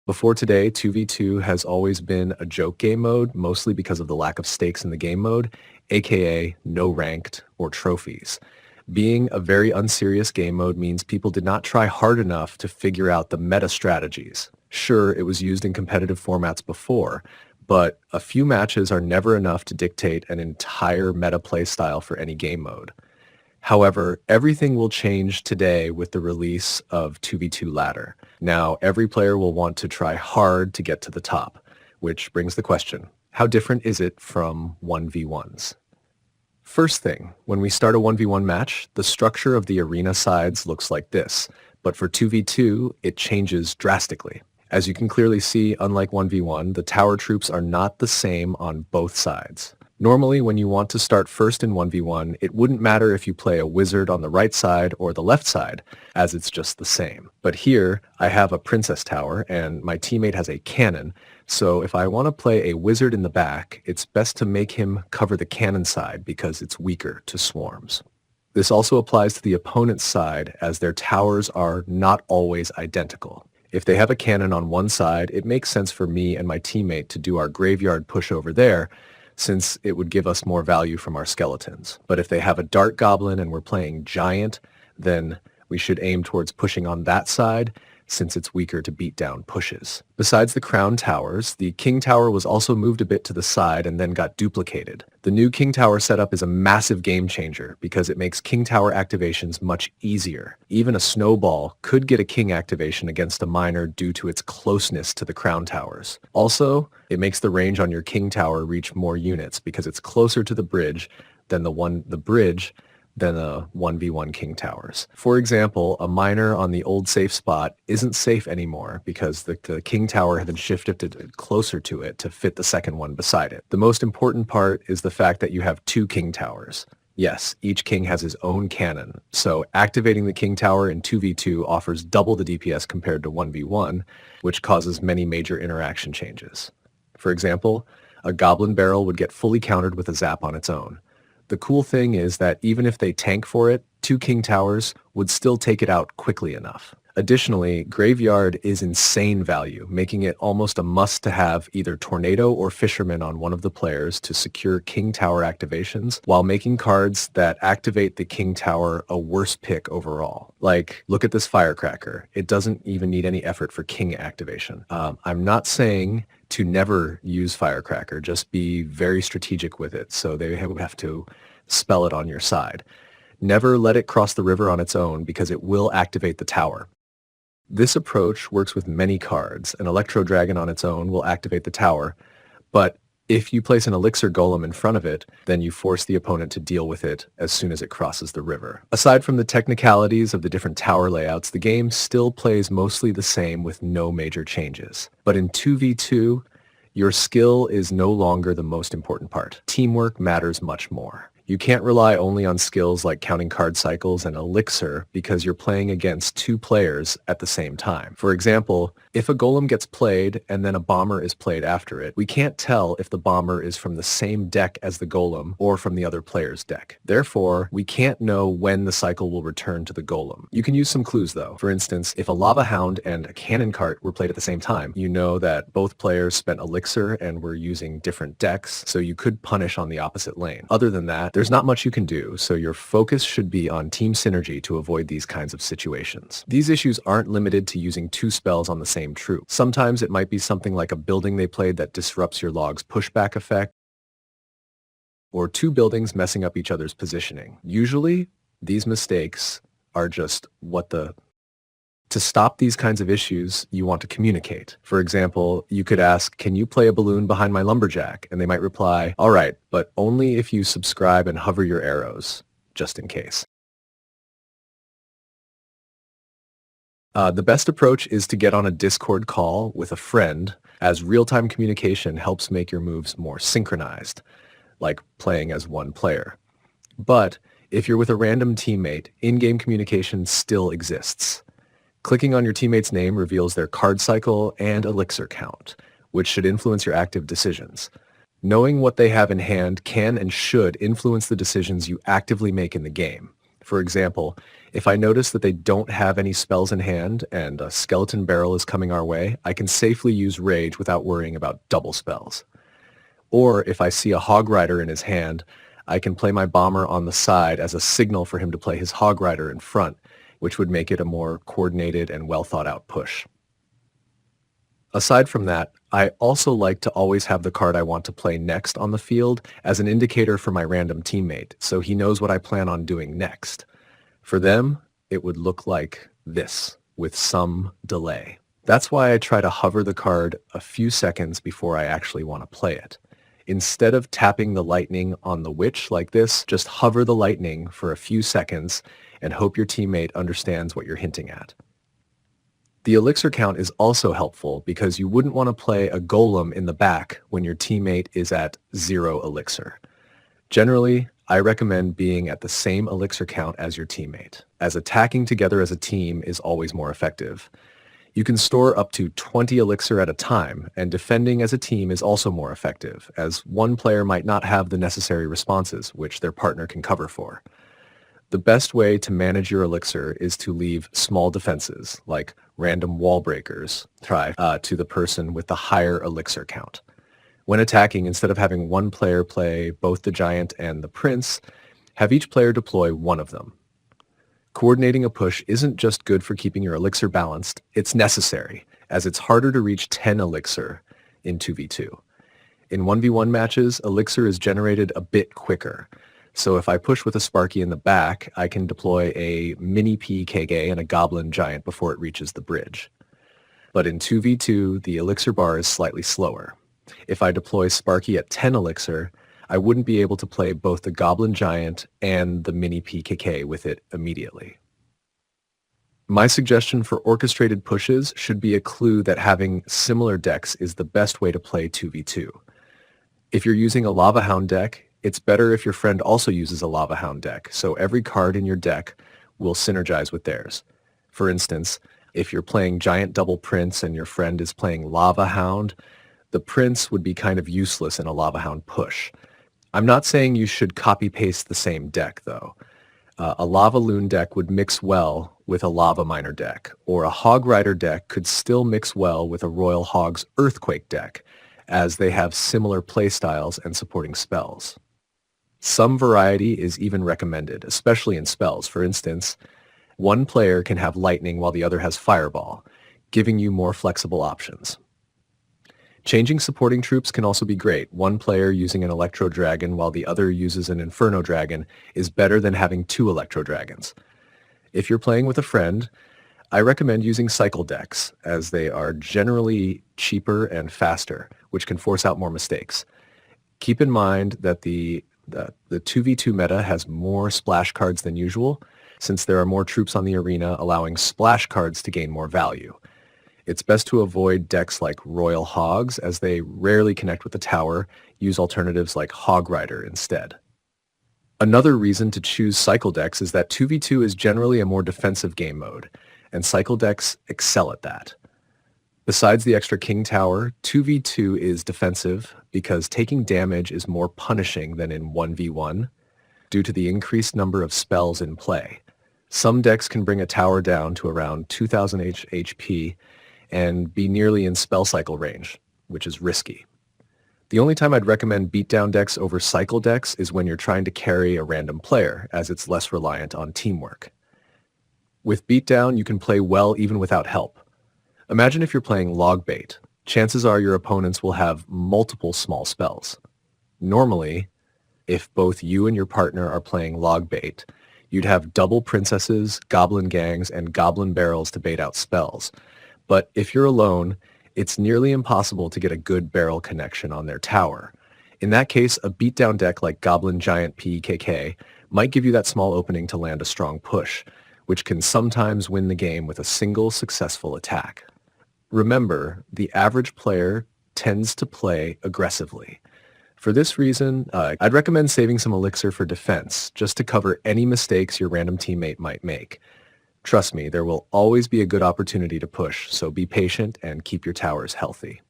Before today, 2v2 has always been a joke game mode, mostly because of the lack of stakes in the game mode, aka no ranked or trophies. Being a very unserious game mode means people did not try hard enough to figure out the meta strategies. Sure, it was used in competitive formats before, but a few matches are never enough to dictate an entire meta play style for any game mode. However, everything will change today with the release of 2v2 Ladder. Now, every player will want to try hard to get to the top, which brings the question, how different is it from 1v1s? First thing, when we start a 1v1 match, the structure of the arena sides looks like this, but for 2v2, it changes drastically. As you can clearly see, unlike 1v1, the tower troops are not the same on both sides. Normally, when you want to start first in 1v1, it wouldn't matter if you play a wizard on the right side or the left side, as it's just the same. But here, I have a princess tower, and my teammate has a cannon, so if I want to play a wizard in the back, it's best to make him cover the cannon side because it's weaker to swarms. This also applies to the opponent's side, as their towers are not always identical. If they have a cannon on one side, it makes sense for me and my teammate to do our graveyard push over there, since it would give us more value from our skeletons. But if they have a dart goblin and we're playing giant, then we should aim towards pushing on that side, since it's weaker to beat down pushes. Besides the crown towers, the king tower was also moved a bit to the side and then got duplicated. The new king tower setup is a massive game changer because it makes king tower activations much easier. Even a snowball could get a king activation against a miner due to its closeness to the crown towers. Also, it makes the range on your king tower reach more units because it's closer to the bridge than the 1v1 king towers. For example, a miner on the old safe spot isn't safe anymore because the king tower had been shifted closer to it to fit the second one beside it. The most important part is the fact that you have two king towers. Yes, each king has his own cannon, so activating the king tower in 2v2 offers double the DPS compared to 1v1, which causes many major interaction changes. For example, a goblin barrel would get fully countered with a zap on its own. The cool thing is that even if they tank for it, two king towers would still take it out quickly enough. Additionally, graveyard is insane value, making it almost a must to have either tornado or fisherman on one of the players to secure king tower activations, while making cards that activate the king tower a worse pick overall. Like, look at this firecracker. It doesn't even need any effort for king activation. I'm not saying to never use firecracker, just be very strategic with it, so they would have to spell it on your side. Never let it cross the river on its own because it will activate the tower. This approach works with many cards. An Electro Dragon on its own will activate the tower, but if you place an Elixir Golem in front of it, then you force the opponent to deal with it as soon as it crosses the river. Aside from the technicalities of the different tower layouts, the game still plays mostly the same with no major changes. But in 2v2, your skill is no longer the most important part. Teamwork matters much more. You can't rely only on skills like counting card cycles and Elixir because you're playing against two players at the same time. For example, if a golem gets played and then a bomber is played after it, we can't tell if the bomber is from the same deck as the golem or from the other player's deck. Therefore, we can't know when the cycle will return to the golem. You can use some clues though. For instance, if a lava hound and a cannon cart were played at the same time, you know that both players spent Elixir and were using different decks, so you could punish on the opposite lane. Other than that, there's not much you can do, so your focus should be on team synergy to avoid these kinds of situations. These issues aren't limited to using two spells on the same troop. Sometimes it might be something like a building they played that disrupts your log's pushback effect, or two buildings messing up each other's positioning. Usually, these mistakes are just To stop these kinds of issues, you want to communicate. For example, you could ask, can you play a balloon behind my lumberjack? And they might reply, all right, but only if you subscribe and hover your arrows, just in case. The best approach is to get on a Discord call with a friend, as real-time communication helps make your moves more synchronized, like playing as one player. But if you're with a random teammate, in-game communication still exists. Clicking on your teammate's name reveals their card cycle and elixir count, which should influence your active decisions. Knowing what they have in hand can and should influence the decisions you actively make in the game. For example, If I notice that they don't have any spells in hand and a skeleton barrel is coming our way, I can safely use Rage without worrying about double spells. Or if I see a Hog Rider in his hand, I can play my Bomber on the side as a signal for him to play his Hog Rider in front, which would make it a more coordinated and well thought out push. Aside from that, I also like to always have the card I want to play next on the field as an indicator for my random teammate, so he knows what I plan on doing next. For them, it would look like this, with some delay. That's why I try to hover the card a few seconds before I actually want to play it. Instead of tapping the lightning on the witch like this, just hover the lightning for a few seconds and hope your teammate understands what you're hinting at. The elixir count is also helpful because you wouldn't want to play a golem in the back when your teammate is at 0 elixir. Generally, I recommend being at the same elixir count as your teammate, as attacking together as a team is always more effective. You can store up to 20 elixir at a time, and defending as a team is also more effective, as one player might not have the necessary responses, which their partner can cover for. The best way to manage your elixir is to leave small defenses, like random wall breakers, to the person with the higher elixir count. When attacking, instead of having one player play both the giant and the prince, have each player deploy one of them. Coordinating a push isn't just good for keeping your elixir balanced, it's necessary, as it's harder to reach 10 elixir in 2v2. In 1v1 matches, elixir is generated a bit quicker, so if I push with a Sparky in the back, I can deploy a mini PKK and a goblin giant before it reaches the bridge. But in 2v2, the elixir bar is slightly slower. If I deploy Sparky at 10 elixir, I wouldn't be able to play both the Goblin Giant and the Mini PKK with it immediately. My suggestion for orchestrated pushes should be a clue that having similar decks is the best way to play 2v2. If you're using a Lava Hound deck, it's better if your friend also uses a Lava Hound deck, so every card in your deck will synergize with theirs. For instance, if you're playing Giant Double Prince and your friend is playing Lava Hound, the Prince would be kind of useless in a Lava Hound push. I'm not saying you should copy-paste the same deck, though. A Lava Loon deck would mix well with a Lava Miner deck, or a Hog Rider deck could still mix well with a Royal Hog's Earthquake deck, as they have similar playstyles and supporting spells. Some variety is even recommended, especially in spells. For instance, one player can have Lightning while the other has Fireball, giving you more flexible options. Changing supporting troops can also be great. One player using an Electro Dragon while the other uses an Inferno Dragon is better than having 2 Electro Dragons. If you're playing with a friend, I recommend using cycle decks, as they are generally cheaper and faster, which can force out more mistakes. Keep in mind that the 2v2 meta has more splash cards than usual, since there are more troops on the arena, allowing splash cards to gain more value. It's best to avoid decks like Royal Hogs, as they rarely connect with the tower. Use alternatives like Hog Rider instead. Another reason to choose cycle decks is that 2v2 is generally a more defensive game mode, and cycle decks excel at that. Besides the extra king tower, 2v2 is defensive because taking damage is more punishing than in 1v1 due to the increased number of spells in play. Some decks can bring a tower down to around 2000 HP and be nearly in spell cycle range, which is risky. The only time I'd recommend beatdown decks over cycle decks is when you're trying to carry a random player, as it's less reliant on teamwork. With beatdown, you can play well even without help. Imagine if you're playing log bait. Chances are your opponents will have multiple small spells. Normally, if both you and your partner are playing log bait, you'd have double princesses, goblin gangs, and goblin barrels to bait out spells. But if you're alone, it's nearly impossible to get a good barrel connection on their tower. In that case, a beatdown deck like Goblin Giant PKK might give you that small opening to land a strong push, which can sometimes win the game with a single successful attack. Remember, the average player tends to play aggressively. For this reason, I'd recommend saving some elixir for defense, just to cover any mistakes your random teammate might make. Trust me, there will always be a good opportunity to push, so be patient and keep your towers healthy.